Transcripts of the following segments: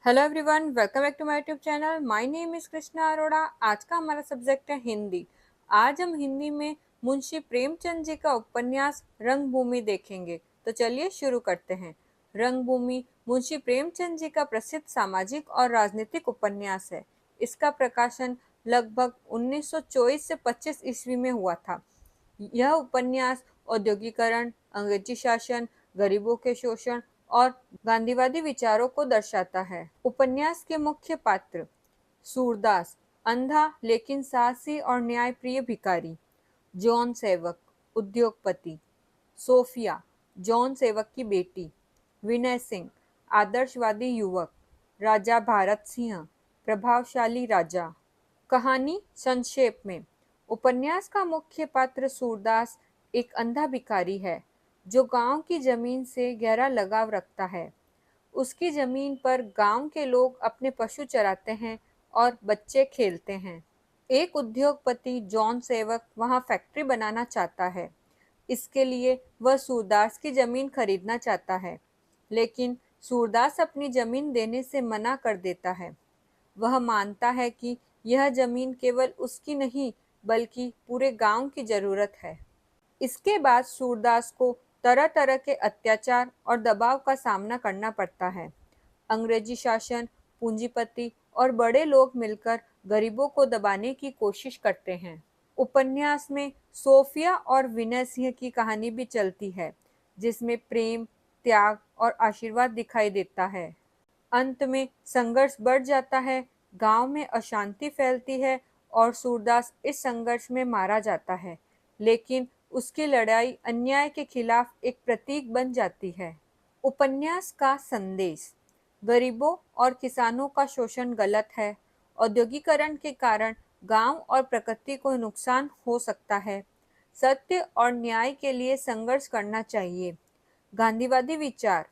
Hello everyone, welcome back to my YouTube channel. My name is Krishna Arora. आज का हमारा subject है हिंदी। आज हम हिंदी में मुंशी प्रेमचंद जी का उपन्यास रंगभूमि देखेंगे। तो चलिए शुरू करते हैं। रंगभूमि मुंशी प्रेमचंद जी का प्रसिद्ध सामाजिक और राजनीतिक उपन्यास है। इसका प्रकाशन लगभग 1924 से 25 ईस्वी में हुआ था। यह उपन्यास औद्योगिकरण, अंग्रेजी शासन, गरीबों के शोषण और गांधीवादी विचारों को दर्शाता है। उपन्यास के मुख्य पात्र: सूरदास, अंधा लेकिन साहसी और न्यायप्रिय भिखारी; जॉन सेवक, उद्योगपति; सोफिया, जॉन सेवक की बेटी; विनय सिंह, आदर्शवादी युवक; राजा भारत सिंह, प्रभावशाली राजा। कहानी संक्षेप में। उपन्यास का मुख्य पात्र सूरदास एक अंधा भिखारी है जो गांव की जमीन से गहरा लगाव रखता है। उसकी जमीन पर गांव के लोग अपने पशु चराते हैं और बच्चे खेलते हैं। एक उद्योगपति जॉन सेवक वहां फैक्ट्री बनाना चाहता है। इसके लिए वह सूरदास की जमीन खरीदना चाहता है, लेकिन सूरदास अपनी जमीन देने से मना कर देता है। वह मानता है कि यह जमीन केवल उसकी नहीं बल्कि पूरे गांव की जरूरत है। इसके बाद सूरदास को तरह तरह के अत्याचार और दबाव का सामना करना पड़ता है। अंग्रेजी शासन, पूंजीपति और बड़े लोग मिलकर गरीबों को दबाने की कोशिश करते हैं। उपन्यास में सोफिया और विनय सिंह की कहानी भी चलती है, जिसमें प्रेम, त्याग और आशीर्वाद दिखाई देता है। अंत में संघर्ष बढ़ जाता है, गांव में अशांति फैलती है और सूरदास इस संघर्ष में मारा जाता है, लेकिन उसकी लड़ाई अन्याय के खिलाफ एक प्रतीक बन जाती है। उपन्यास का संदेश: गरीबों और किसानों का शोषण गलत है। औद्योगिकरण के कारण गांव और प्रकृति को नुकसान हो सकता है। सत्य और न्याय के लिए संघर्ष करना चाहिए। गांधीवादी विचार: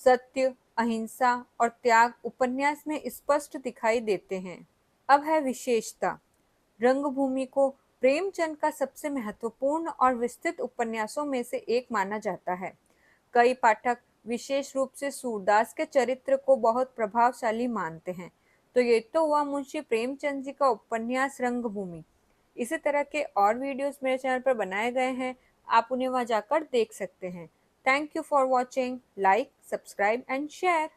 सत्य, अहिंसा और त्याग उपन्यास में स्पष्ट दिखाई देते हैं। अब है विशेषता। रंगभूमि को प्रेमचंद का सबसे महत्वपूर्ण और विस्तृत उपन्यासों में से एक माना जाता है। कई पाठक विशेष रूप से सूरदास के चरित्र को बहुत प्रभावशाली मानते हैं। तो ये तो हुआ मुंशी प्रेमचंद जी का उपन्यास रंगभूमि। इसी तरह के और वीडियोस मेरे चैनल पर बनाए गए हैं, आप उन्हें वहां जाकर देख सकते हैं। Thank you for watching. Like, subscribe and share.